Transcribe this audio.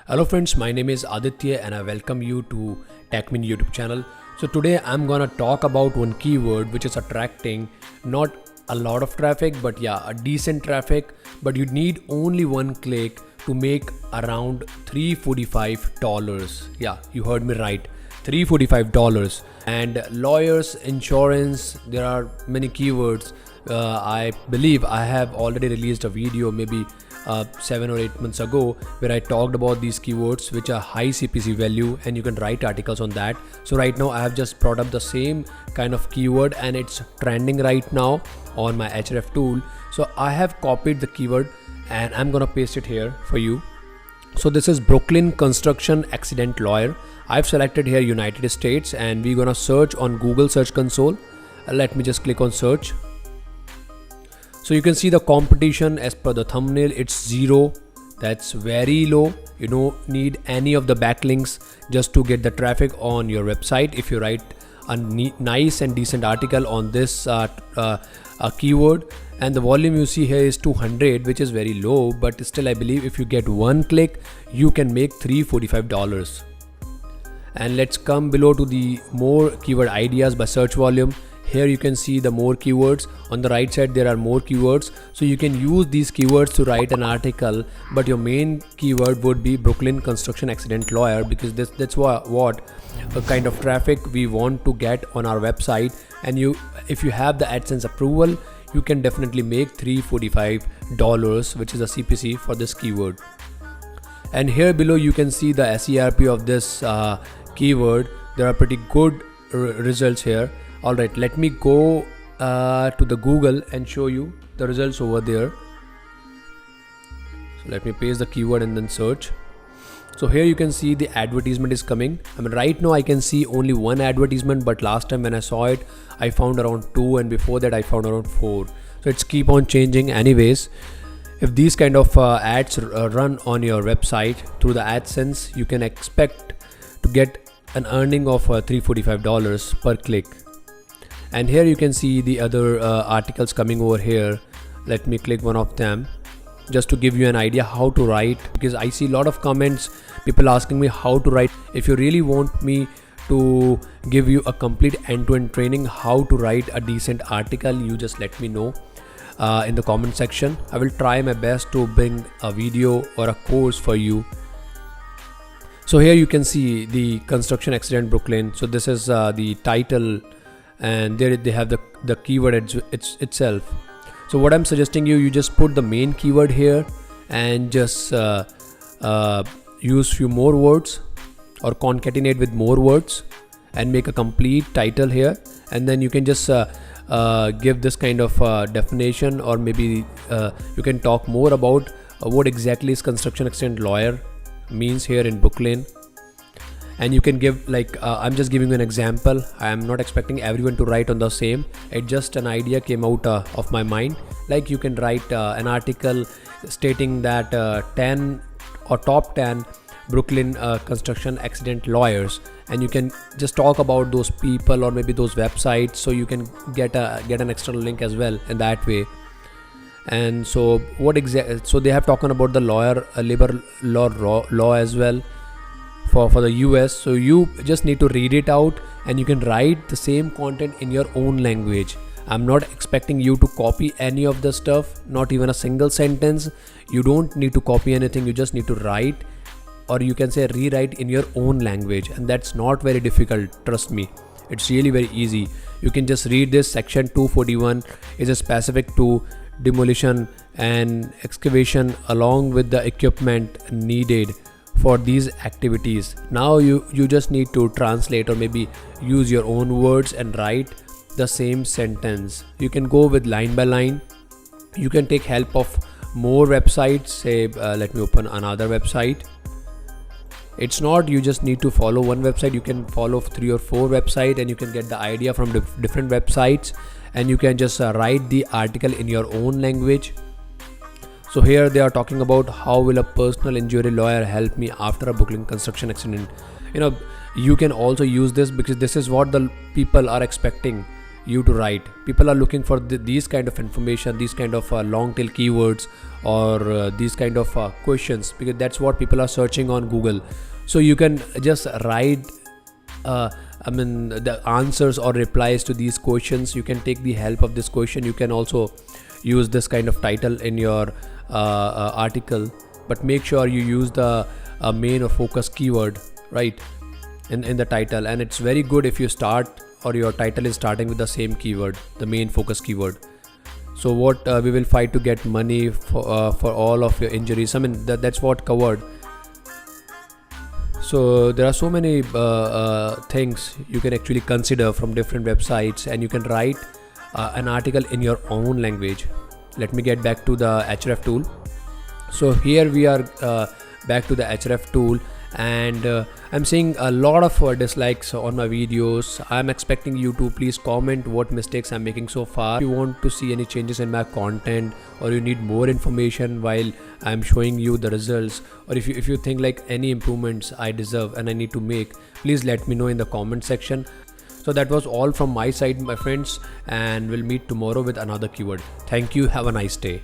Hello friends, my name is Aditya and I welcome you to TechMin YouTube channel. So today I'm gonna talk about one keyword which is attracting not a lot of traffic, but yeah, a decent traffic, but you need only one click to make around $345. Yeah, you heard me right, $345. And lawyers, insurance, there are many keywords. I believe I have already released a video maybe 7 or 8 months ago where I talked about these keywords which are high CPC value, and you can write articles on that. So right now I have just brought up the same kind of keyword and it's trending right now on my Href tool. So I have copied the keyword and I'm gonna paste it here for you. So this is Brooklyn construction accident lawyer. I've selected here United States and we're gonna search on Google search console. Let me just click on search. So you can see the competition as per the thumbnail, it's 0. That's very low. You don't need any of the backlinks just to get the traffic on your website. If you write a nice and decent article on this keyword, and the volume you see here is 200, which is very low, but still I believe if you get one click, you can make $345. And let's come below to the more keyword ideas by search volume. Here you can see the more keywords. On the right side there are more keywords, so you can use these keywords to write an article, but your main keyword would be Brooklyn construction accident lawyer, because that's what kind of traffic we want to get on our website. And if you have the AdSense approval, you can definitely make $345, which is a CPC for this keyword. And here below you can see the SERP of this keyword. There are pretty good results here. Alright, let me go to the Google and show you the results over there. So let me paste the keyword and then search. So here you can see the advertisement is coming. I mean, right now I can see only one advertisement, but last time when I saw it, I found around 2, and before that I found around 4. So it's keep on changing. Anyways, if these kind of ads run on your website through the AdSense, you can expect to get an earning of $345 per click. And here you can see the other articles coming over here. Let me click one of them just to give you an idea how to write, because I see a lot of comments, people asking me how to write. If you really want me to give you a complete end-to-end training how to write a decent article, you just let me know in the comment section. I will try my best to bring a video or a course for you. So here you can see the construction accident Brooklyn. So this is the title, and there they have the keyword itself. So what I'm suggesting you just put the main keyword here and just use few more words or concatenate with more words and make a complete title here, and then you can just give this kind of definition, or maybe you can talk more about what exactly is construction accident lawyer means here in Brooklyn. And you can give I'm just giving you an example. I am not expecting everyone to write on the same. It just an idea came out of my mind. Like you can write an article stating that 10 or top 10 Brooklyn construction accident lawyers, and you can just talk about those people or maybe those websites, so you can get an external link as well in that way. And so so they have talked about the labor law as well for the US. So you just need to read it out and you can write the same content in your own language. I'm not expecting you to copy any of the stuff, not even a single sentence. You don't need to copy anything, you just need to write, or you can say rewrite in your own language, and that's not very difficult, trust me. It's really very easy. You can just read this. Section 241 is a specific to demolition and excavation along with the equipment needed for these activities. Now you just need to translate or maybe use your own words and write the same sentence. You can go with line by line. You can take help of more websites. Say let me open another website. It's not you just need to follow one website, you can follow 3 or 4 websites, and you can get the idea from different websites, and you can just write the article in your own language. So here they are talking about how will a personal injury lawyer help me after a Brooklyn construction accident. You can also use this because this is what the people are expecting. you to write. People are looking for these kind of information, these kind of long tail keywords, or these kind of questions, because that's what people are searching on Google. So you can just write the answers or replies to these questions. You can take the help of this question. You can also use this kind of title in your article, but make sure you use the main or focus keyword, right, in the title. And it's very good if you start, or your title is starting with the same keyword, the main focus keyword. So what we will fight to get money for all of your injuries. I mean, that's what covered. So there are so many things you can actually consider from different websites, and you can write an article in your own language. Let me get back to the Href tool. So here we are back to the Href tool, and I'm seeing a lot of dislikes on my videos. I'm expecting you to please comment what mistakes I'm making so far. If you want to see any changes in my content, or you need more information while I'm showing you the results, or if you think like any improvements I deserve and I need to make, please let me know in the comment section. So that was all from my side, my friends, and we'll meet tomorrow with another keyword. Thank you. Have a nice day.